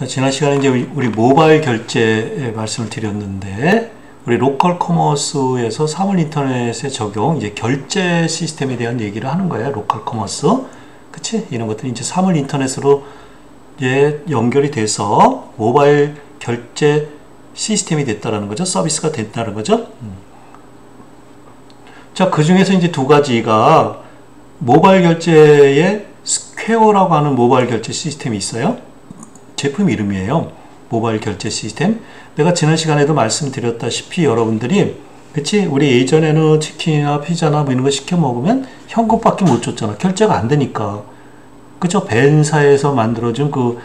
자, 지난 시간에 이제 우리 모바일 결제에 말씀을 드렸는데, 우리 로컬 커머스에서 사물 인터넷에 적용, 이제 결제 시스템에 대한 얘기를 하는 거예요. 로컬 커머스. 그치? 이런 것들이 이제 사물 인터넷으로 이제 연결이 돼서 모바일 결제 시스템이 됐다라는 거죠. 서비스가 됐다는 거죠. 자, 그 중에서 이제 두 가지가 모바일 결제에 스퀘어라고 하는 모바일 결제 시스템이 있어요. 제품 이름이에요. 모바일 결제 시스템. 내가 지난 시간에도 말씀드렸다시피 여러분들이 그치? 우리 예전에는 치킨이나 피자나 뭐 이런 거 시켜 먹으면 현금밖에 못 줬잖아. 결제가 안 되니까. 그쵸? 벤사에서 만들어준 그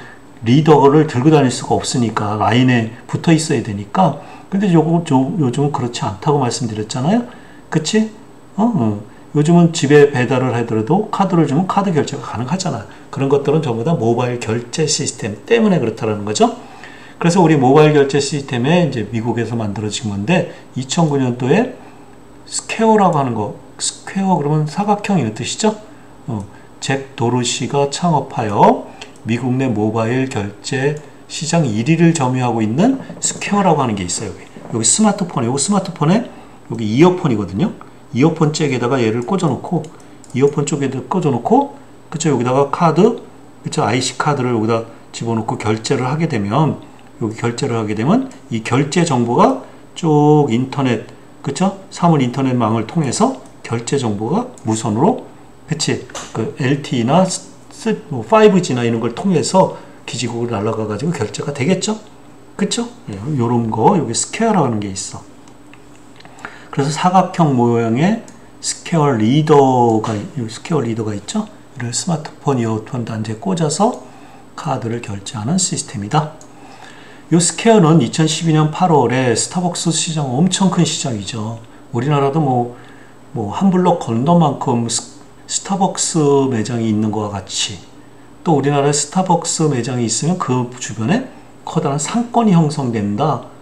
리더를 들고 다닐 수가 없으니까 라인에 붙어 있어야 되니까. 근데 요즘은 그렇지 않다고 말씀드렸잖아요. 그치? 요즘은 집에 배달을 하더라도 카드를 주면 카드 결제가 가능하잖아. 그런 것들은 전부 다 모바일 결제 시스템 때문에 그렇다는 거죠. 그래서 우리 모바일 결제 시스템에 이제 미국에서 만들어진 건데 2009년도에 스퀘어라고 하는 거, 스퀘어 그러면 사각형 이런 뜻이죠. 잭 도르시가 창업하여 미국 내 모바일 결제 시장 1위를 점유하고 있는 스퀘어라고 하는 게 있어요. 여기 스마트폰에, 여기 스마트폰에 여기 이어폰이거든요. 이어폰 잭에다가 얘를 꽂아놓고, 이어폰 쪽에다 꽂아놓고, 그쵸, 여기다가 카드, 그쵸, IC 카드를 여기다 집어넣고 결제를 하게 되면, 여기 결제를 하게 되면, 이 결제 정보가 쭉 인터넷, 그쵸, 사물 인터넷망을 통해서 결제 정보가 무선으로, 그치, 그 LTE나 5G나 이런 걸 통해서 기지국을 날아가가지고 결제가 되겠죠? 그쵸? 요런 거, 여기 스퀘어라는 게 있어. 그래서 사각형 모양의 스퀘어 리더가 있죠. 이를 스마트폰 이어폰 단지에 꽂아서 카드를 결제하는 시스템이다. 이 스퀘어는 2012년 8월에 스타벅스 시장 엄청 큰 시장이죠. 우리나라도 뭐 한 블록 건너만큼 스타벅스 매장이 있는 것과 같이, 또 우리나라에 스타벅스 매장이 있으면 그 주변에 커다란 상권이 형성된다.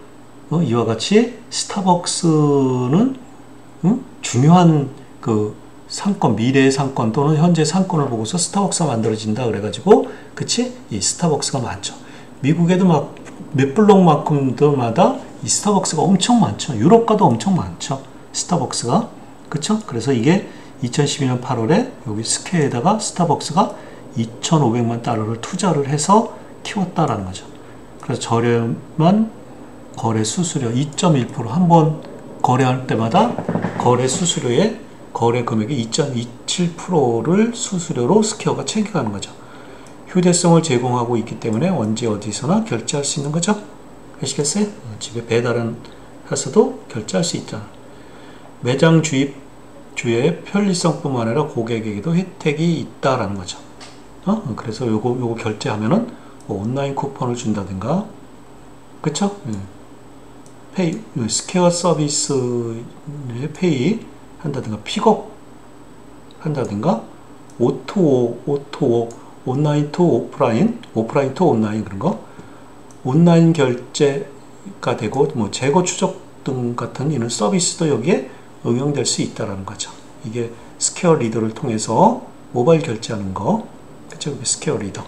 이와 같이 스타벅스는 중요한 그 상권, 미래의 상권 또는 현재 상권을 보고서 스타벅스가 만들어진다 그래가지고, 그치? 이 스타벅스가 많죠. 미국에도 막 몇 블록만큼마다 이 스타벅스가 엄청 많죠. 유럽가도 엄청 많죠. 스타벅스가. 그쵸? 그래서 이게 2012년 8월에 여기 스퀘어에다가 스타벅스가 2,500만 달러를 투자를 해서 키웠다라는 거죠. 그래서 저렴한 거래 수수료 2.1%, 한 번 거래할 때마다 거래 수수료의 거래 금액의 2.27%를 수수료로 스퀘어가 챙겨가는 거죠. 휴대성을 제공하고 있기 때문에 언제 어디서나 결제할 수 있는 거죠. 아시겠어요? 집에 배달은 해서도 결제할 수 있잖아. 매장 주의 편리성뿐만 아니라 고객에게도 혜택이 있다라는 거죠. 그래서 요거 결제하면은 뭐 온라인 쿠폰을 준다든가, 그쵸? 페이, 스퀘어 서비스에 페이 한다든가, 픽업 한다든가, 오토, 온라인 투 오프라인, 오프라인 투 온라인 그런 거, 온라인 결제가 되고, 뭐 재고 추적 등 같은 이런 서비스도 여기에 응용될 수 있다라는 거죠. 이게 스퀘어 리더를 통해서 모바일 결제하는 거, 그쵸? 스퀘어 리더.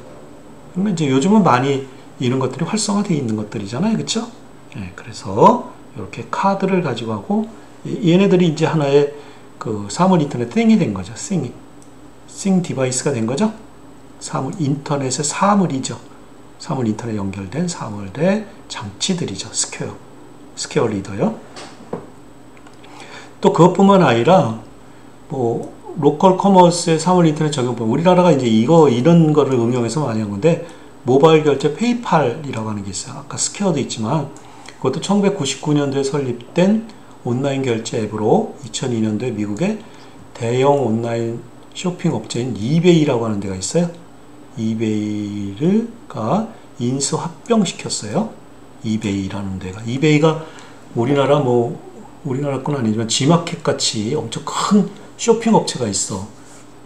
그러면 이제 요즘은 많이 이런 것들이 활성화되어 있는 것들이잖아요, 그쵸? 네, 그래서 이렇게 카드를 가지고 하고, 얘네들이 이제 하나의 그 사물 인터넷 띵이 된 거죠. 싱 디바이스가 된 거죠. 사물 인터넷의 사물이죠. 사물 인터넷 연결된 사물의 장치들이죠. 스퀘어 리더요. 또 그것뿐만 아니라 뭐 로컬 커머스의 사물 인터넷 적용법, 우리나라가 이제 이런 거를 응용해서 많이 한 건데, 모바일 결제 페이팔이라고 하는 게 있어요. 아까 스퀘어도 있지만 그것도 1999년도에 설립된 온라인 결제 앱으로 2002년도에 미국의 대형 온라인 쇼핑 업체인 이베이라고 하는 데가 있어요. 이베이가 인수 합병시켰어요. 이베이라는 데가. 이베이가 우리나라 건 아니지만 지마켓 같이 엄청 큰 쇼핑 업체가 있어.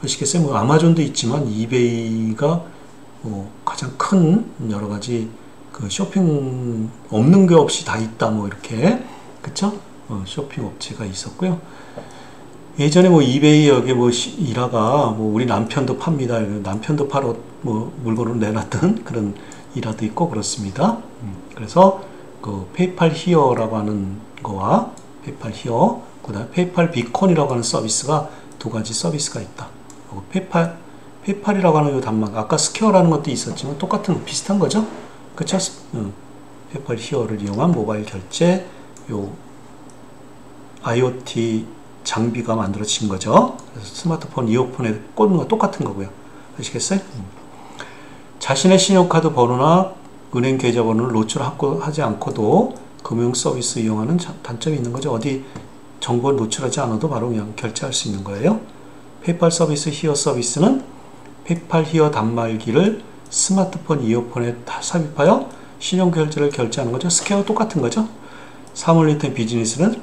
아시겠어요? 뭐 아마존도 있지만 이베이가 가장 큰 여러 가지 그 쇼핑 없는 게 없이 다 있다, 뭐 이렇게, 그쵸? 쇼핑 업체가 있었고요. 예전에 뭐 이베이 여기 뭐 일화가 뭐 우리 남편도 팝니다. 남편도 팔어 뭐 물건을 내놨던 그런 일화도 있고 그렇습니다. 그래서 그 페이팔 히어라고 하는 거와 페이팔 히어, 그다음에 페이팔 비콘이라고 하는 서비스가 두 가지 서비스가 있다. 페이팔이라고 하는 이 단말, 아까 스퀘어라는 것도 있었지만 똑같은 비슷한 거죠. 그쵸? 페이팔 히어를 이용한 모바일 결제, 요 IoT 장비가 만들어진 거죠. 그래서 스마트폰 이어폰에 꽂는 거 똑같은 거고요. 아시겠어요? 자신의 신용카드 번호나 은행 계좌번호를 노출하지 않고도 금융 서비스 이용하는 단점이 있는 거죠. 어디 정보 노출하지 않아도 바로 그냥 결제할 수 있는 거예요. 페이팔 서비스 히어 서비스는 페이팔 히어 단말기를 스마트폰 이어폰에 다 삽입하여 신용결제를 결제하는 거죠. 스퀘어 똑같은 거죠. 사물인터넷 비즈니스는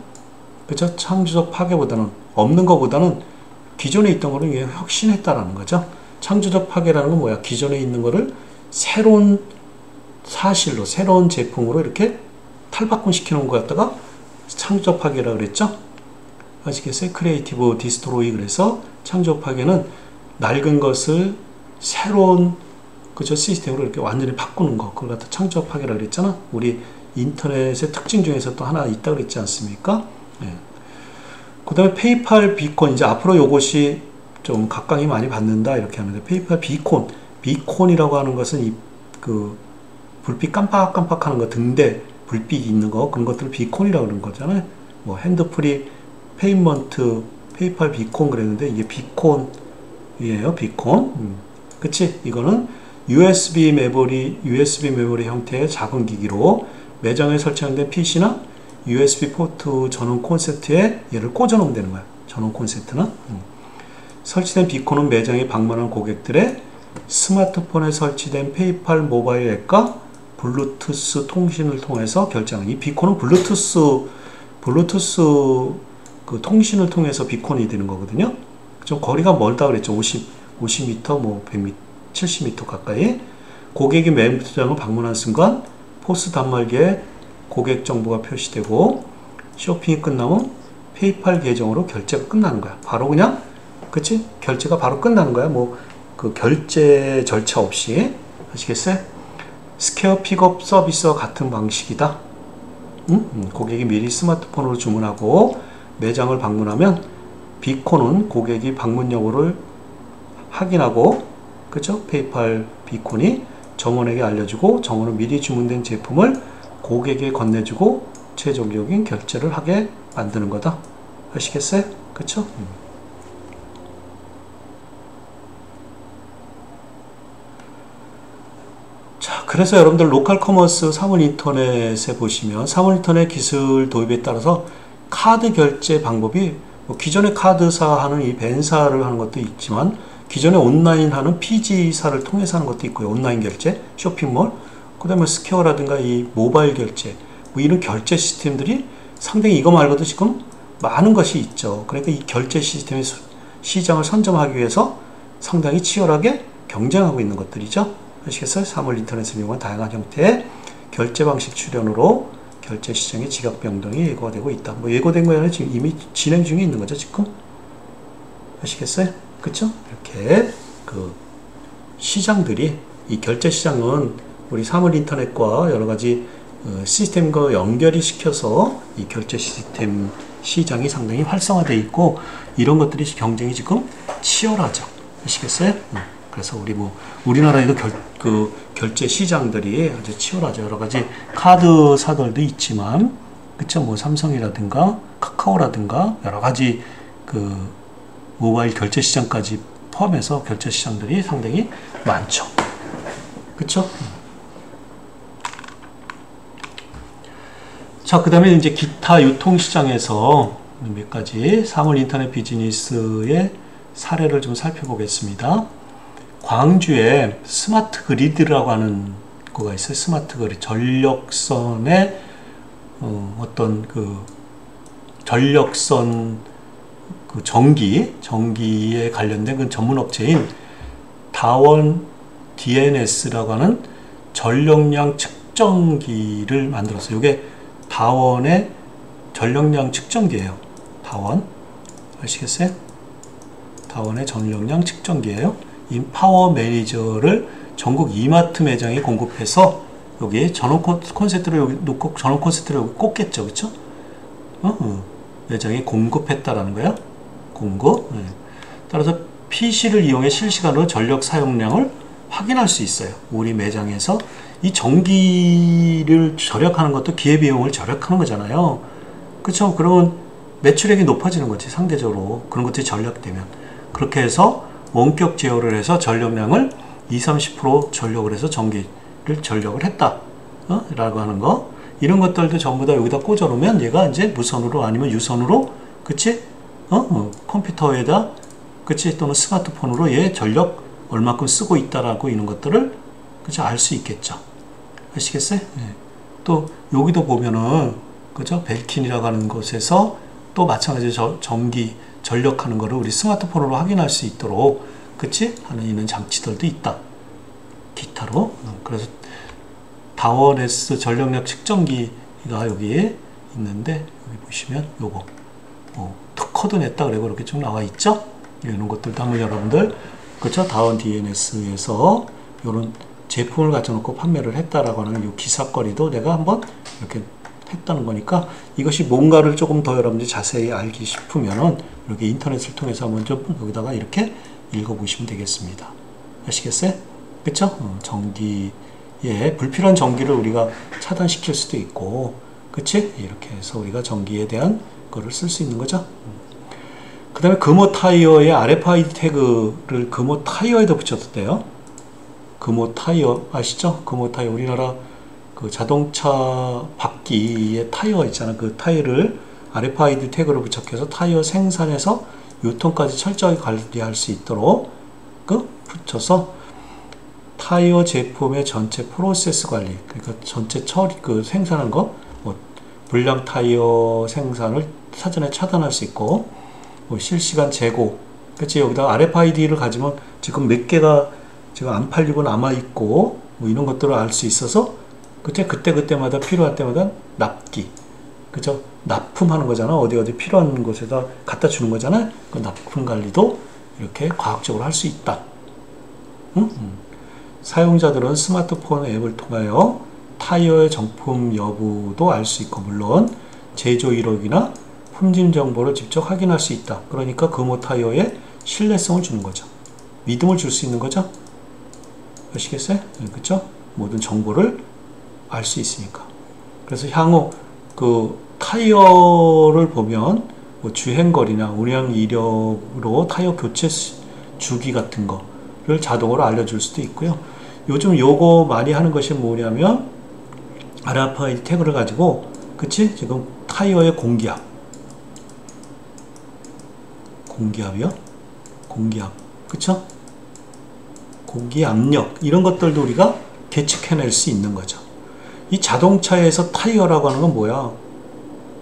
그죠? 창조적 파괴보다는 없는 것보다는 기존에 있던 거를 혁신했다라는 거죠. 창조적 파괴라는 건 뭐야? 기존에 있는 거를 새로운 사실로, 새로운 제품으로 이렇게 탈바꿈 시키는 거 갖다가 창조적 파괴라고 그랬죠. 아시겠어요? 크리에이티브 디스트로이. 그래서 창조적 파괴는 낡은 것을 새로운 그죠? 시스템으로 이렇게 완전히 바꾸는 거, 그걸 갖다 창조적 파괴라고 그랬잖아. 우리 인터넷의 특징 중에서 또 하나 있다고 그랬지 않습니까? 네. 그 다음에 페이팔 비콘, 이제 앞으로 요것이 좀 각광이 많이 받는다 이렇게 하는데, 페이팔 비콘, 비콘이라고 하는 것은 그 불빛 깜빡깜빡 하는 거, 등대 불빛이 있는 거, 그런 것들을 비콘이라고 그러는 거잖아요. 뭐 핸드프리 페이먼트 페이팔 비콘 그랬는데 이게 비콘이에요. 비콘. 그치? 이거는 USB 메모리 형태의 작은 기기로 매장에 설치된 PC나 USB 포트 전원 콘센트에 얘를 꽂아놓으면 되는 거야. 전원 콘센트는. 설치된 비콘은 매장에 방문한 고객들의 스마트폰에 설치된 페이팔 모바일 앱과 블루투스 통신을 통해서 결제하는, 이 비콘은 블루투스 그 통신을 통해서 비콘이 되는 거거든요. 좀 거리가 멀다 그랬죠. 50m, 뭐 100m, 70m 가까이. 고객이 매장을 방문한 순간 포스 단말기에 고객 정보가 표시되고 쇼핑이 끝나면 페이팔 계정으로 결제가 끝나는 거야. 바로 그냥, 그치? 결제가 바로 끝나는 거야. 뭐 그 결제 절차 없이. 아시겠어요? 스퀘어 픽업 서비스와 같은 방식이다. 고객이 미리 스마트폰으로 주문하고 매장을 방문하면 비콘은 고객이 방문 여부를 확인하고, 그죠? 페이팔 비콘이 정원에게 알려주고 정원은 미리 주문된 제품을 고객에게 건네주고 최종적인 결제를 하게 만드는 거다. 아시겠어요? 그쵸? 자, 그래서 여러분들 로컬 커머스 사물 인터넷에 보시면 사물 인터넷 기술 도입에 따라서 카드 결제 방법이 뭐 기존의 카드사 하는 이 벤사를 하는 것도 있지만 기존에 온라인 하는 PG사를 통해서 하는 것도 있고요. 온라인 결제, 쇼핑몰, 그 다음에 스퀘어라든가 이 모바일 결제, 뭐 이런 결제 시스템들이 상당히 이거 말고도 지금 많은 것이 있죠. 그러니까 이 결제 시스템의 시장을 선점하기 위해서 상당히 치열하게 경쟁하고 있는 것들이죠. 아시겠어요? 사물 인터넷을 이용한 다양한 형태의 결제 방식 출현으로 결제 시장의 지각 변동이 예고되고 있다. 뭐 예고된 거 아니라 지금 이미 진행 중에 있는 거죠, 지금. 아시겠어요? 그쵸? 이렇게 그 시장들이, 이 결제 시장은 우리 사물 인터넷과 여러 가지 시스템과 연결이 시켜서 이 결제 시스템 시장이 상당히 활성화되어 있고, 이런 것들이 경쟁이 지금 치열하죠. 아시겠어요? 그래서 우리나라에도 결제 시장들이 아주 치열하죠. 여러 가지 카드사들도 있지만, 그쵸? 뭐 삼성이라든가 카카오라든가 여러 가지 그 모바일 결제 시장까지 포함해서 결제 시장들이 상당히 많죠. 그쵸? 자, 그 다음에 이제 기타 유통시장에서 몇 가지 사물 인터넷 비즈니스의 사례를 좀 살펴보겠습니다. 광주에 스마트 그리드라고 하는 거가 있어요. 스마트 그리드. 전력선의 어떤 그 전력선 그 전기에 관련된 그 전문 업체인 다원 DNS라고 하는 전력량 측정기를 만들었어요. 이게 다원의 전력량 측정기예요. 다원. 아시겠어요? 다원의 전력량 측정기예요. 이 파워 매니저를 전국 이마트 매장에 공급해서 여기에 전원 콘센트를 여기 놓고 전원 콘센트를 여기 꽂겠죠, 그렇죠? 매장에 공급했다라는 거야. 공급. 따라서 PC를 이용해 실시간으로 전력 사용량을 확인할 수 있어요. 우리 매장에서 이 전기를 절약하는 것도 기회비용을 절약하는 거잖아요. 그렇죠? 그러면 매출액이 높아지는 거지, 상대적으로. 그런 것들이 절약되면. 그렇게 해서 원격 제어를 해서 전력량을 20-30% 전력을 해서 전기를 전력을 했다. 라고 하는 거. 이런 것들도 전부 다 여기다 꽂아 놓으면 얘가 이제 무선으로 아니면 유선으로, 그치? 컴퓨터에다, 그치? 또는 스마트폰으로 얘 전력 얼마큼 쓰고 있다라고 이런 것들을, 그치? 알 수 있겠죠. 아시겠어요? 네. 또 여기도 보면은, 그죠? 벨킨이라고 하는 곳에서 또 마찬가지로 전기 전력하는 거를 우리 스마트폰으로 확인할 수 있도록, 그치? 하는 있는 장치들도 있다. 기타로. 그래서 다원S 전력량 측정기가 여기에 있는데, 여기 보시면 요거 특허도 냈다 그래 이렇게 쭉 나와 있죠. 이런 것들도 한번 여러분들, 그렇죠? 다원 DNS에서 이런 제품을 가져놓고 판매를 했다라고 하는 이 기사거리도 내가 한번 이렇게 했다는 거니까, 이것이 뭔가를 조금 더 여러분들이 자세히 알기 싶으면은 이렇게 인터넷을 통해서 한번 좀 여기다가 이렇게 읽어보시면 되겠습니다. 아시겠어요? 그쵸? 전기에 불필요한 전기를 우리가 차단시킬 수도 있고, 그치? 이렇게 해서 우리가 전기에 대한 거를 쓸 수 있는 거죠. 그 다음에 금호 타이어의 RFID 태그를 금호 타이어에다 붙였대요. 금호 타이어 아시죠? 금호 타이어, 우리나라 그 자동차 바퀴에 타이어 있잖아. 그 타이어를 RFID 태그를 부착해서 타이어 생산에서 유통까지 철저히 관리할 수 있도록 붙여서 타이어 제품의 전체 프로세스 관리, 그러니까 전체 생산한 거, 불량 타이어 생산을 사전에 차단할 수 있고, 실시간 재고, 그치? 여기다 RFID를 가지면 지금 몇 개가 지금 안 팔리고 남아있고, 이런 것들을 알 수 있어서, 그때마다 필요할 때마다 납기, 그죠? 납품하는 거잖아. 어디 필요한 곳에다 갖다 주는 거잖아. 그 납품 관리도 이렇게 과학적으로 할 수 있다. 사용자들은 스마트폰 앱을 통하여 타이어의 정품 여부도 알 수 있고, 물론 제조 이력이나 품질 정보를 직접 확인할 수 있다. 그러니까 금호 타이어에 신뢰성을 주는 거죠. 믿음을 줄 수 있는 거죠. 아시겠어요? 그렇죠? 모든 정보를 알 수 있으니까. 그래서 향후 그 타이어를 보면 주행거리나 운행 이력으로 타이어 교체 주기 같은 거를 자동으로 알려줄 수도 있고요. 요즘 요거 많이 하는 것이 뭐냐면 RFID 태그를 가지고, 그치? 지금 타이어의 공기압이요? 공기압, 그쵸? 공기 압력, 이런 것들도 우리가 계측해낼 수 있는 거죠. 이 자동차에서 타이어라고 하는 건 뭐야?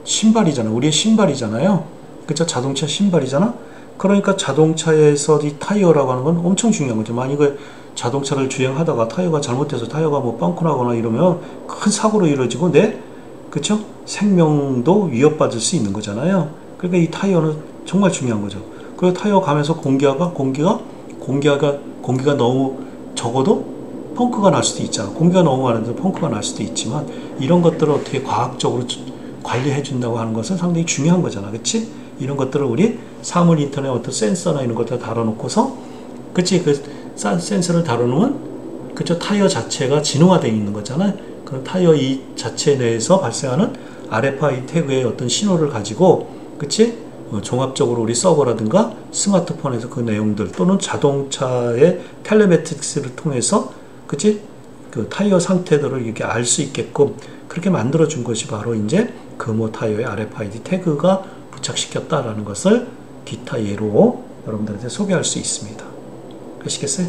신발이잖아. 우리의 신발이잖아요. 그쵸? 자동차 신발이잖아? 그러니까 자동차에서 이 타이어라고 하는 건 엄청 중요한 거죠. 만약에 자동차를 주행하다가 타이어가 잘못돼서 타이어가 빵꾸 나거나 이러면 큰 사고로 이루어지고 그쵸? 생명도 위협받을 수 있는 거잖아요. 그러니까 이 타이어는 정말 중요한 거죠. 그리고 타이어 가면서 공기가 너무 적어도 펑크가 날 수도 있잖아. 공기가 너무 많은데 펑크가 날 수도 있지만, 이런 것들을 어떻게 과학적으로 관리해 준다고 하는 것은 상당히 중요한 거잖아. 그치? 이런 것들을 우리 사물 인터넷 어떤 센서나 이런 것들 다뤄놓고서, 그치? 그 센서를 다루는, 그쵸? 타이어 자체가 진화되어 있는 거잖아. 그럼 타이어 이 자체 내에서 발생하는 RFID 태그의 어떤 신호를 가지고, 그치? 종합적으로 우리 서버라든가 스마트폰에서 그 내용들, 또는 자동차의 텔레메틱스를 통해서, 그치? 그 타이어 상태들을 이렇게 알 수 있게끔 그렇게 만들어 준 것이 바로 이제 금호 타이어의 RFID 태그가 부착시켰다라는 것을 기타 예로 여러분들한테 소개할 수 있습니다. 아시겠어요?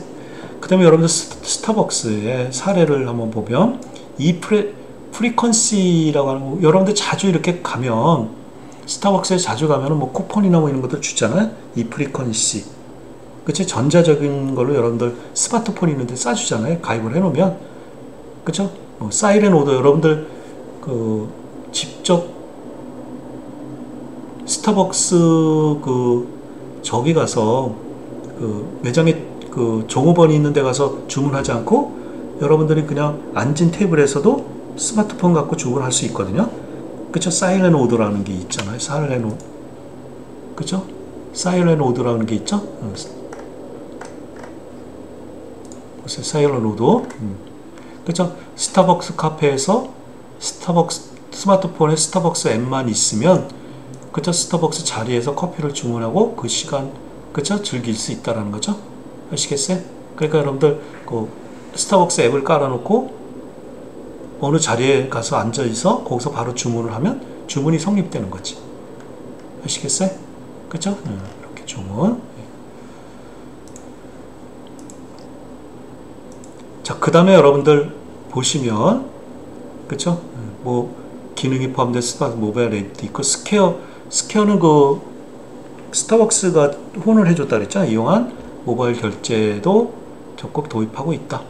그 다음에 여러분들 스타벅스의 사례를 한번 보면, 이 프리퀀시라고 하는 거, 여러분들 자주 이렇게 가면, 스타벅스에 자주 가면은 쿠폰이나 이런 것들 주잖아요. 이 프리퀀시. 그치? 전자적인 걸로 여러분들 스마트폰 있는데 싸주잖아요. 가입을 해놓으면. 그쵸? 사이렌 오더 여러분들 직접 스타벅스 저기 가서 매장에 종업원이 있는 데 가서 주문하지 않고 여러분들이 그냥 앉은 테이블에서도 스마트폰 갖고 주문할 수 있거든요. 그쵸? 사일렌트 오더라는 게 있잖아요. 그쵸? 사일렌트 오더라는 게 있죠? 보세요. 사일렌트 오더. 그쵸? 스타벅스 카페에서 스마트폰에 스타벅스 앱만 있으면, 그쵸? 스타벅스 자리에서 커피를 주문하고 그 시간, 그쵸? 즐길 수 있다라는 거죠. 아시겠어요? 그러니까 여러분들 스타벅스 앱을 깔아놓고 어느 자리에 가서 앉아있어 거기서 바로 주문을 하면 주문이 성립되는 거지. 아시겠어요? 그쵸? 이렇게 주문. 자, 그 다음에 여러분들 보시면, 그쵸? 뭐 기능이 포함된 스마트 모바일 앱도 있고, 스퀘어는 스타벅스가 후원을 해줬다 그랬잖아. 이용한 모바일 결제도 적극 도입하고 있다.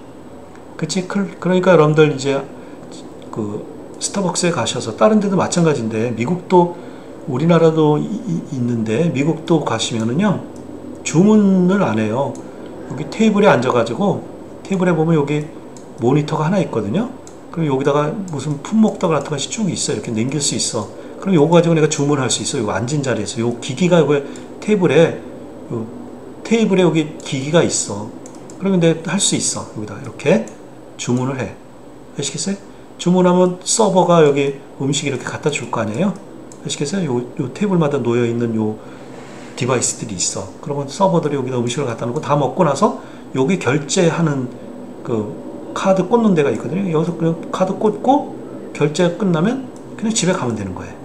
그치? 그러니까 여러분들 이제 스타벅스에 가셔서, 다른 데도 마찬가지인데, 미국도, 우리나라도 있는데, 미국도 가시면은요, 주문을 안 해요. 여기 테이블에 앉아가지고, 테이블에 보면 여기 모니터가 하나 있거든요. 그럼 여기다가 무슨 품목도 같은 것이 쭉 있어요. 이렇게 남길 수 있어. 그럼 요거 가지고 내가 주문할 수 있어. 요 앉은 자리에서. 요 기기가 여기 테이블에 여기 기기가 있어. 그러면 내가 할 수 있어. 여기다 이렇게 주문을 해. 아시겠어요? 주문하면 서버가 여기 음식 이렇게 갖다 줄 거 아니에요? 아시겠어요? 요 테이블마다 놓여있는 요 디바이스들이 있어. 그러면 서버들이 여기다 음식을 갖다 놓고 다 먹고 나서 여기 결제하는 카드 꽂는 데가 있거든요. 여기서 그냥 카드 꽂고 결제가 끝나면 그냥 집에 가면 되는 거예요.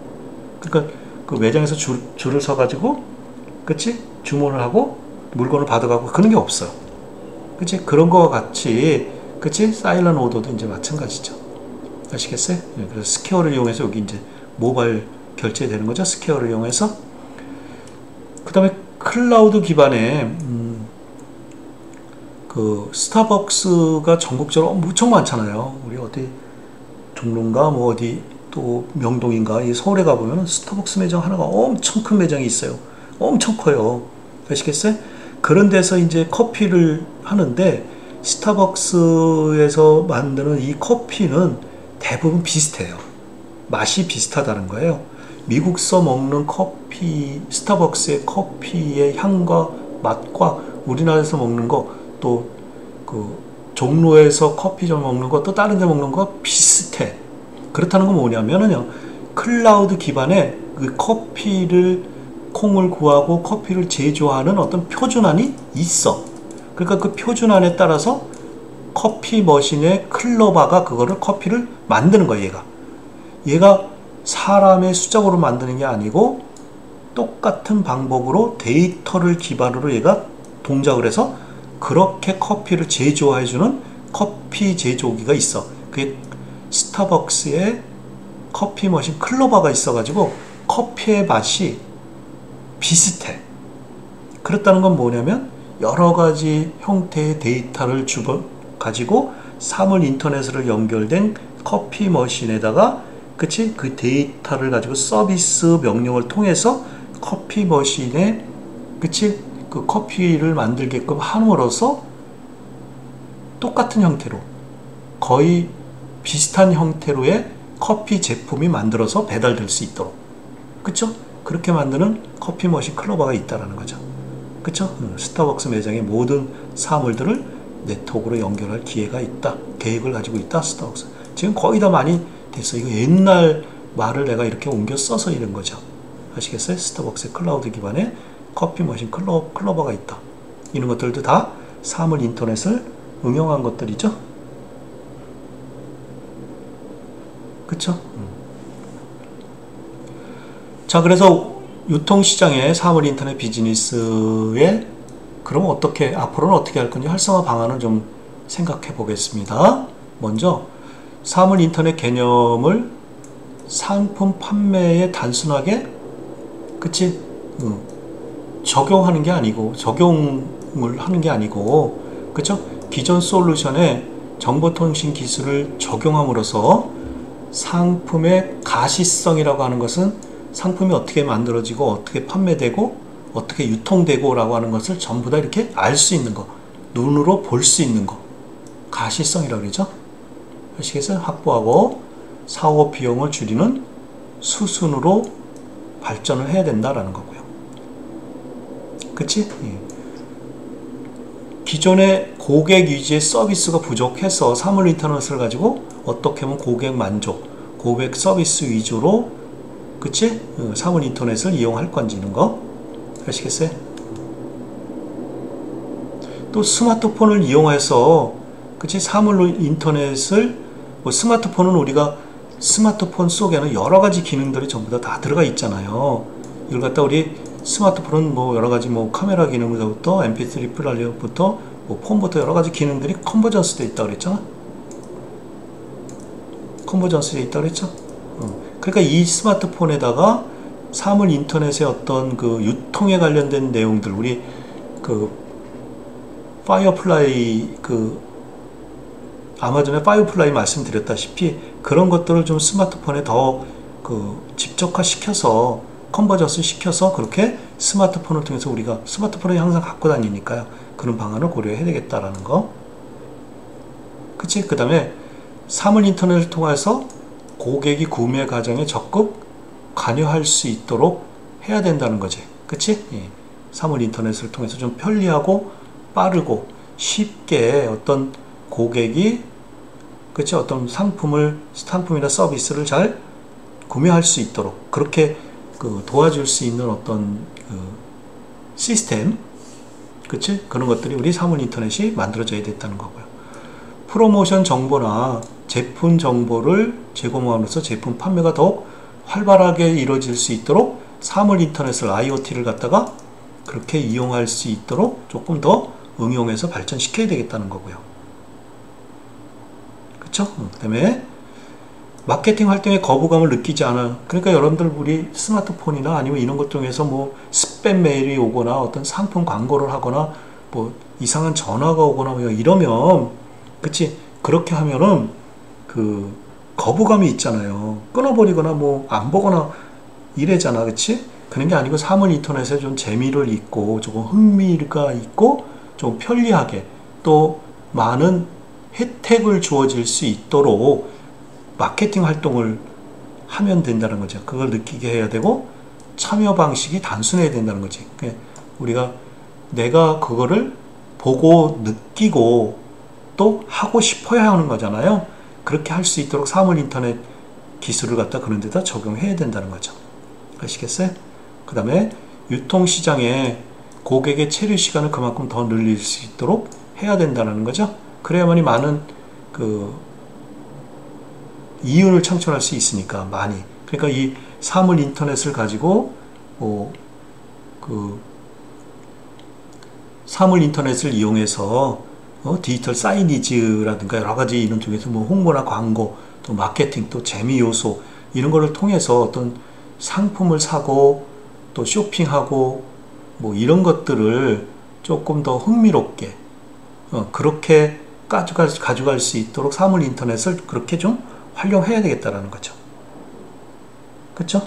그러니까 그 매장에서 줄을 서가지고, 그치? 주문을 하고 물건을 받아가고 그런 게 없어요. 그치? 그런 거와 같이, 그치? 사일런트 오더도 이제 마찬가지죠. 아시겠어요? 그래서 스퀘어를 이용해서 여기 이제 모바일 결제되는 거죠. 스퀘어를 이용해서. 그 다음에 클라우드 기반의 스타벅스가 전국적으로 무척 많잖아요. 우리 어디 종로인가 뭐 어디 또 명동인가 이 서울에 가보면 스타벅스 매장 하나가 엄청 큰 매장이 있어요. 엄청 커요. 아시겠어요? 그런 데서 이제 커피를 하는데, 스타벅스에서 만드는 이 커피는 대부분 비슷해요. 맛이 비슷하다는 거예요. 미국서 먹는 커피, 스타벅스의 커피의 향과 맛과 우리나라에서 먹는 거, 또 종로에서 커피점 먹는 거, 또 다른 데 먹는 거 비슷해. 그렇다는 건 뭐냐면은요, 클라우드 기반의 그 콩을 구하고 커피를 제조하는 어떤 표준안이 있어. 그러니까 그 표준안에 따라서 커피 머신의 클로바가 그거를 커피를 만드는 거예요. 얘가 사람의 수작으로 만드는 게 아니고 똑같은 방법으로 데이터를 기반으로 얘가 동작을 해서 그렇게 커피를 제조해주는 커피 제조기가 있어. 그게 스타벅스의 커피 머신 클로바가 있어가지고 커피의 맛이 비슷해. 그렇다는 건 뭐냐면 여러 가지 형태의 데이터를 가지고 사물 인터넷으로 연결된 커피 머신에다가, 그치? 그 데이터를 가지고 서비스 명령을 통해서 커피 머신에, 그치? 그 커피를 만들게끔 함으로써 똑같은 형태로, 거의 비슷한 형태로의 커피 제품이 만들어서 배달될 수 있도록, 그쵸? 그렇게 만드는 커피 머신 클로바가 있다라는 거죠. 그쵸? 스타벅스 매장의 모든 사물들을 네트워크로 연결할 계획을 가지고 있다. 스타벅스 지금 거의 다 많이 됐어. 이거 옛날 말을 내가 이렇게 옮겨 써서 이런 거죠. 아시겠어요? 스타벅스의 클라우드 기반의 커피 머신 클로버가 있다. 이런 것들도 다 사물 인터넷을 응용한 것들이죠. 그쵸? 자, 그래서 유통시장의 사물 인터넷 비즈니스에 그럼 앞으로는 어떻게 할 건지 활성화 방안을 좀 생각해 보겠습니다. 먼저 사물 인터넷 개념을 상품 판매에 단순하게, 그치? 적용을 하는 게 아니고, 그쵸? 기존 솔루션에 정보통신 기술을 적용함으로써 상품의 가시성이라고 하는 것은 상품이 어떻게 만들어지고 어떻게 판매되고 어떻게 유통되고 라고 하는 것을 전부 다 이렇게 알 수 있는 거, 눈으로 볼 수 있는 거, 가시성이라고 그러죠. 아시겠어요? 확보하고 사고 비용을 줄이는 수순으로 발전을 해야 된다라는 거고요. 그치? 예. 기존의 고객 위주의 서비스가 부족해서 사물 인터넷을 가지고 어떻게 하면 고객 만족, 고객 서비스 위주로, 그치? 사물 인터넷을 이용할 건지 이런 거 아시겠어요? 또 스마트폰을 이용해서, 그치? 사물 인터넷을, 뭐 스마트폰은 우리가 스마트폰 속에는 여러 가지 기능들이 전부 다 들어가 있잖아요. 이걸 갖다 우리 스마트폰은 뭐 여러 가지 뭐 카메라 기능부터 mp3 플레이어부터 뭐 폰부터 여러 가지 기능들이 컨버전스 되어 있다고 그랬잖아. 컨버전스 되어 있다고 그랬죠. 그러니까 이 스마트폰에다가 사물 인터넷의 어떤 그 유통에 관련된 내용들, 우리 그 파이어플라이, 그 아마존의 파이어플라이 말씀드렸다시피 그런 것들을 좀 스마트폰에 더 그 집적화 시켜서 컨버전스 시켜서 그렇게 스마트폰을 통해서 우리가 스마트폰을 항상 갖고 다니니까요. 그런 방안을 고려해야 되겠다라는 거. 그치? 그 다음에 사물 인터넷을 통해서 고객이 구매 과정에 적극 관여할 수 있도록 해야 된다는 거지. 그치? 예. 사물 인터넷을 통해서 좀 편리하고 빠르고 쉽게 어떤 고객이, 그치? 어떤 상품이나 서비스를 잘 구매할 수 있도록 그렇게 그 도와줄 수 있는 어떤 그 시스템, 그치? 그런 것들이 우리 사물 인터넷이 만들어져야 됐다는 거고요. 프로모션 정보나 제품 정보를 제공함으로써 제품 판매가 더욱 활발하게 이루어질 수 있도록 사물 인터넷을, IoT를 갖다가 그렇게 이용할 수 있도록 조금 더 응용해서 발전시켜야 되겠다는 거고요. 그쵸? 그 다음에 마케팅 활동에 거부감을 느끼지 않아. 그러니까 여러분들 우리 스마트폰이나 아니면 이런 것 중에서 뭐 스팸 메일이 오거나 어떤 상품 광고를 하거나 뭐 이상한 전화가 오거나 뭐 이러면, 그치? 그렇게 하면은 그 거부감이 있잖아요. 끊어버리거나 뭐 안 보거나 이래잖아. 그치? 그런 게 아니고 사물 인터넷에 좀 재미를 있고 조금 흥미가 있고 좀 편리하게 또 많은 혜택을 주어질 수 있도록 마케팅 활동을 하면 된다는 거죠. 그걸 느끼게 해야 되고 참여 방식이 단순해야 된다는 거지. 우리가 내가 그거를 보고 느끼고 또 하고 싶어야 하는 거잖아요. 그렇게 할 수 있도록 사물 인터넷 기술을 갖다 그런 데다 적용해야 된다는 거죠. 아시겠어요? 그 다음에 유통시장에 고객의 체류 시간을 그만큼 더 늘릴 수 있도록 해야 된다는 거죠. 그래야만이 많은 그 이윤을 창출할 수 있으니까 많이. 그러니까 이 사물 인터넷을 가지고 그 사물 인터넷을 이용해서 디지털 사이니지라든가 여러 가지 이런 쪽에서 뭐 홍보나 광고 또 마케팅 또 재미 요소 이런 거를 통해서 어떤 상품을 사고 또 쇼핑하고 뭐 이런 것들을 조금 더 흥미롭게 그렇게 가져갈 수 있도록 사물 인터넷을 그렇게 좀 활용해야 되겠다라는 거죠. 그쵸?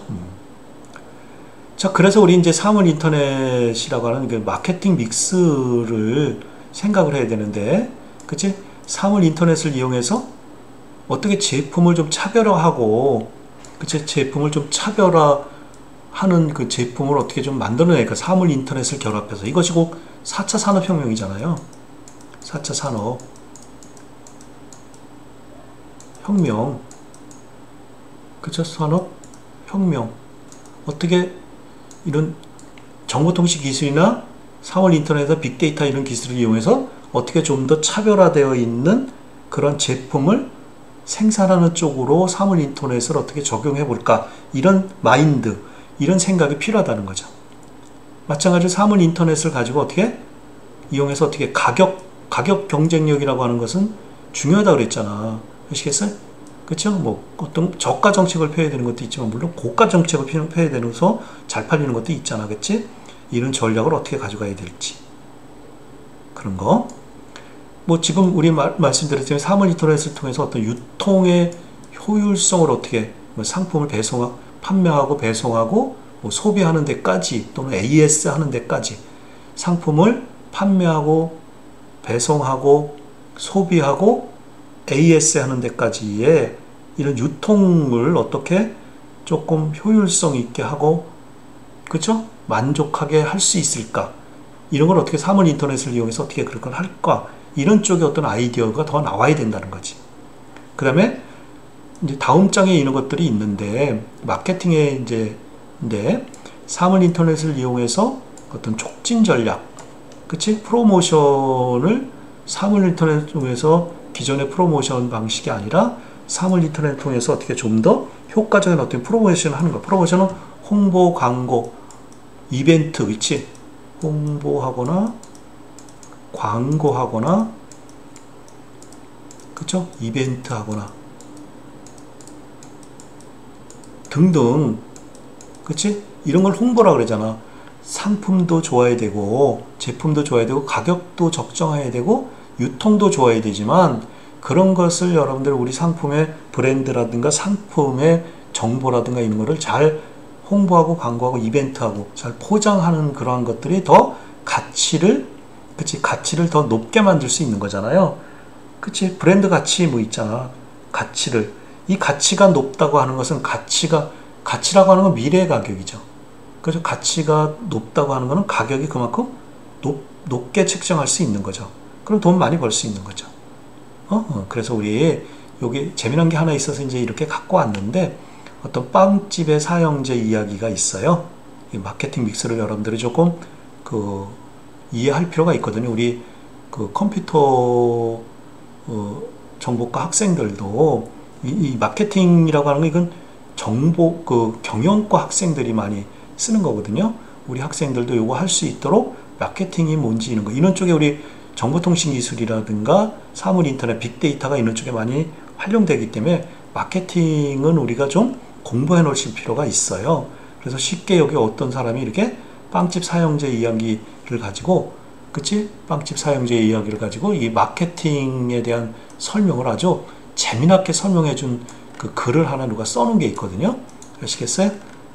자, 그래서 우리 이제 사물 인터넷이라고 하는 그 마케팅 믹스를 생각을 해야 되는데, 그치? 사물 인터넷을 이용해서 어떻게 제품을 좀 차별화하고, 그치? 제품을 좀 차별화하는 그 제품을 어떻게 좀 만들어내니까 사물 인터넷을 결합해서 이것이 곧 4차 산업혁명이잖아요. 4차 산업혁명. 그쵸? 산업혁명. 어떻게 이런 정보통신 기술이나 사물 인터넷과 빅데이터 이런 기술을 이용해서 어떻게 좀 더 차별화되어 있는 그런 제품을 생산하는 쪽으로 사물 인터넷을 어떻게 적용해 볼까, 이런 마인드, 이런 생각이 필요하다는 거죠. 마찬가지로 사물 인터넷을 가지고 어떻게 이용해서 어떻게 가격 경쟁력이라고 하는 것은 중요하다고 그랬잖아. 아시겠어요? 그쵸? 뭐 어떤 저가 정책을 펴야 되는 것도 있지만 물론 고가 정책을 펴야 되면서 잘 팔리는 것도 있잖아. 그치? 이런 전략을 어떻게 가져가야 될지 그런 거. 뭐 지금 우리 말씀드렸지만 사물 인터넷을 통해서 어떤 유통의 효율성을 어떻게 상품을 판매하고 배송하고 뭐 소비하는 데까지 또는 AS 하는 데까지 상품을 판매하고 배송하고 소비하고 AS 하는 데까지의 이런 유통을 어떻게 조금 효율성 있게 하고 그쵸? 만족하게 할 수 있을까? 이런 걸 어떻게 사물 인터넷을 이용해서 어떻게 그런 걸 할까? 이런 쪽에 어떤 아이디어가 더 나와야 된다는 거지. 그 다음에 이제 다음 장에 이런 것들이 있는데 마케팅에 이제 사물 인터넷을 이용해서 어떤 촉진 전략, 그치? 프로모션을 사물 인터넷을 통해서 기존의 프로모션 방식이 아니라 사물 인터넷을 통해서 어떻게 좀 더 효과적인 어떤 프로모션을 하는 거. 프로모션은 홍보, 광고, 이벤트, 그치? 홍보하거나 광고하거나 그쵸? 이벤트 하거나 등등 그치? 이런 걸 홍보라 그러잖아. 상품도 좋아야 되고 제품도 좋아야 되고 가격도 적정해야 되고 유통도 좋아야 되지만 그런 것을 여러분들 우리 상품의 브랜드라든가 상품의 정보라든가 이런 거를 잘 홍보하고 광고하고 이벤트하고 잘 포장하는 그러한 것들이 더 가치를 가치를 더 높게 만들 수 있는 거잖아요. 그치? 브랜드 가치 뭐 있잖아. 가치를 이 가치가 높다고 하는 것은 가치라고 하는 건 미래의 가격이죠. 그래서 가치가 높다고 하는 것은 가격이 그만큼 높게 책정할 수 있는 거죠. 그럼 돈 많이 벌 수 있는 거죠. 그래서 우리 여기 재미난 게 하나 있어서 이제 이렇게 갖고 왔는데 어떤 빵집의 사형제 이야기가 있어요. 이 마케팅 믹스를 여러분들이 조금 이해할 필요가 있거든요. 우리 컴퓨터 정보과 학생들도 이 마케팅이라고 하는 건 이건 정보 경영과 학생들이 많이 쓰는 거거든요. 우리 학생들도 이거 할 수 있도록 마케팅이 뭔지 이런 쪽에 우리 정보통신기술이라든가 사물인터넷, 빅데이터가 이런 쪽에 많이 활용되기 때문에 마케팅은 우리가 좀 공부해 놓으실 필요가 있어요. 그래서 쉽게 여기 어떤 사람이 이렇게 빵집 사형제 이야기를 가지고 그치? 빵집 사형제 이야기를 가지고 이 마케팅에 대한 설명을 아주 재미나게 설명해 준 그 글을 하나 누가 써놓은 게 있거든요. 아시겠어요?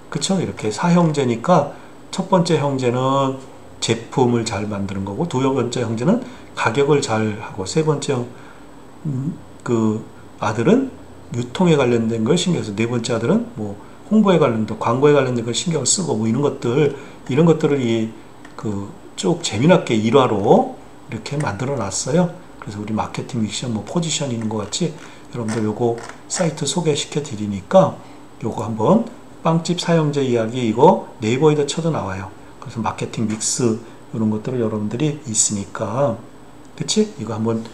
그쵸? 이렇게 사형제니까 첫 번째 형제는 제품을 잘 만드는 거고 두 번째 형제는 가격을 잘 하고 세 번째 아들은 유통에 관련된 걸 신경 써서 네 번째 아들은 뭐 홍보에 관련된 광고에 관련된 걸 신경 쓰고 뭐 이런 것들을 쭉 재미나게 일화로 이렇게 만들어 놨어요. 그래서 우리 마케팅 믹션 뭐 포지션 있는 것 같이 여러분들 요거 사이트 소개시켜 드리니까 요거 한번 빵집 사형제 이야기 이거 네이버에다 쳐도 나와요. 그래서 마케팅 믹스 이런 것들을 여러분들이 있으니까 그치? 이거 한번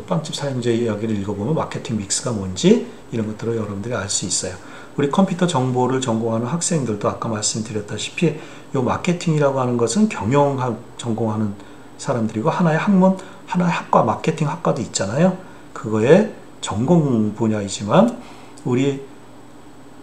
빵집 사용자 이야기를 읽어보면 마케팅 믹스가 뭔지 이런 것들을 여러분들이 알 수 있어요. 우리 컴퓨터 정보를 전공하는 학생들도 아까 말씀드렸다시피 이 마케팅이라고 하는 것은 경영학 전공하는 사람들이고 하나의 학문, 하나의 학과 마케팅 학과도 있잖아요. 그거의 전공 분야이지만 우리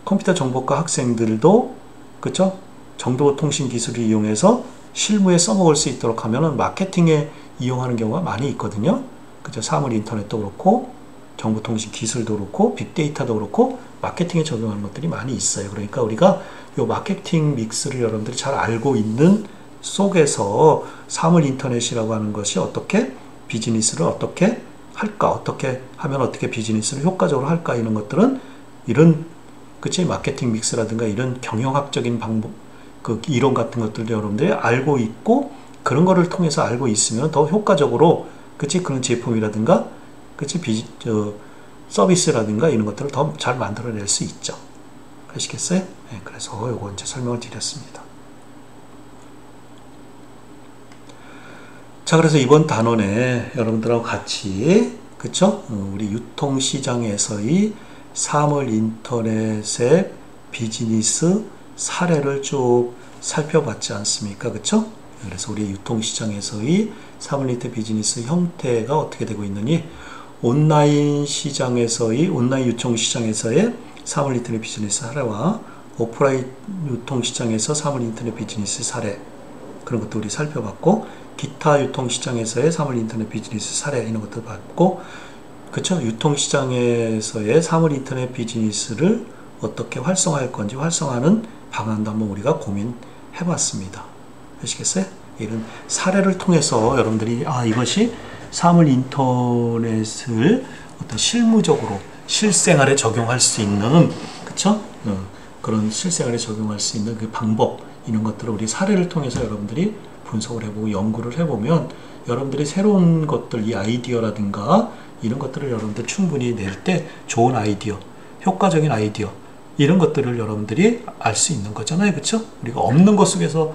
컴퓨터 정보과 학생들도 그쵸? 정보통신 기술을 이용해서 실무에 써먹을 수 있도록 하면은 마케팅에 이용하는 경우가 많이 있거든요. 그죠? 사물 인터넷도 그렇고 정보통신 기술도 그렇고 빅데이터도 그렇고 마케팅에 적용하는 것들이 많이 있어요. 그러니까 우리가 이 마케팅 믹스를 여러분들이 잘 알고 있는 속에서 사물 인터넷이라고 하는 것이 어떻게 비즈니스를 어떻게 할까, 어떻게 하면 어떻게 비즈니스를 효과적으로 할까, 이런 것들은 이런 그치? 마케팅 믹스라든가 이런 경영학적인 방법, 이론 같은 것들도 여러분들이 알고 있고 그런 거를 통해서 알고 있으면 더 효과적으로 그치? 그런 제품이라든가 그치? 서비스라든가 이런 것들을 더 잘 만들어낼 수 있죠. 아시겠어요? 네, 그래서 요거 이제 설명을 드렸습니다. 자, 그래서 이번 단원에 여러분들하고 같이 그쵸? 우리 유통시장에서의 사물 인터넷의 비즈니스 사례를 쭉 살펴봤지 않습니까? 그쵸? 그래서 우리 유통시장에서의 사물 인터넷 비즈니스 형태가 어떻게 되고 있느니 온라인 유통시장에서의 사물 인터넷 비즈니스 사례와 오프라인 유통시장에서 사물 인터넷 비즈니스 사례 그런 것도 우리 살펴봤고 기타 유통시장에서의 사물 인터넷 비즈니스 사례 이런 것도 봤고 그쵸? 유통시장에서의 사물 인터넷 비즈니스를 어떻게 활성화할 건지 활성화하는 방안도 한번 우리가 고민해 봤습니다. 아시겠어요? 이런 사례를 통해서 여러분들이 이것이 사물 인터넷을 어떤 실무적으로 실생활에 적용할 수 있는, 그쵸? 그런 실생활에 적용할 수 있는 그 방법, 이런 것들을 우리 사례를 통해서 여러분들이 분석을 해보고 연구를 해보면 여러분들이 새로운 것들, 이 아이디어라든가 이런 것들을 여러분들 충분히 낼 때 좋은 아이디어, 효과적인 아이디어, 이런 것들을 여러분들이 알 수 있는 거잖아요. 그쵸? 우리가 없는 것 속에서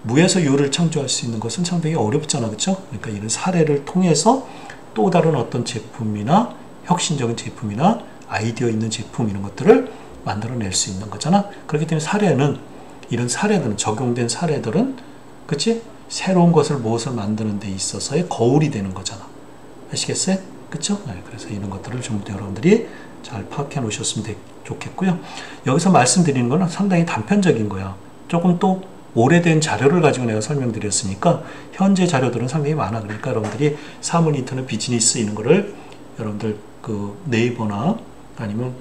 무에서 유를 창조할 수 있는 것은 상당히 어렵잖아. 그쵸? 그러니까 이런 사례를 통해서 또 다른 어떤 제품이나 혁신적인 제품이나 아이디어 있는 제품, 이런 것들을 만들어낼 수 있는 거잖아. 그렇기 때문에 사례는, 이런 사례들은, 적용된 사례들은, 그치? 새로운 것을 무엇을 만드는 데 있어서의 거울이 되는 거잖아. 아시겠어요? 그쵸? 네, 그래서 이런 것들을 좀 여러분들이 잘 파악해 놓으셨으면 좋겠고요. 여기서 말씀드리는 거는 상당히 단편적인 거야. 조금 또 오래된 자료를 가지고 내가 설명드렸으니까 현재 자료들은 상당히 많아. 그러니까 여러분들이 사물 인터넷 비즈니스 이런 거를 여러분들 그 네이버나 아니면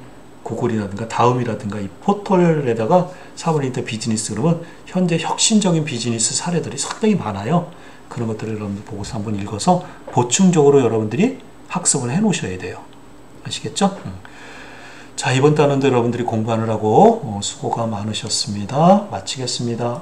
구글이라든가 다음이라든가 이 포털에다가 사물 인터넷 비즈니스 그러면 현재 혁신적인 비즈니스 사례들이 상당히 많아요. 그런 것들을 여러분들 보고서 한번 읽어서 보충적으로 여러분들이 학습을 해 놓으셔야 돼요. 아시겠죠? 자, 이번 단원도 여러분들이 공부하느라고 수고가 많으셨습니다. 마치겠습니다.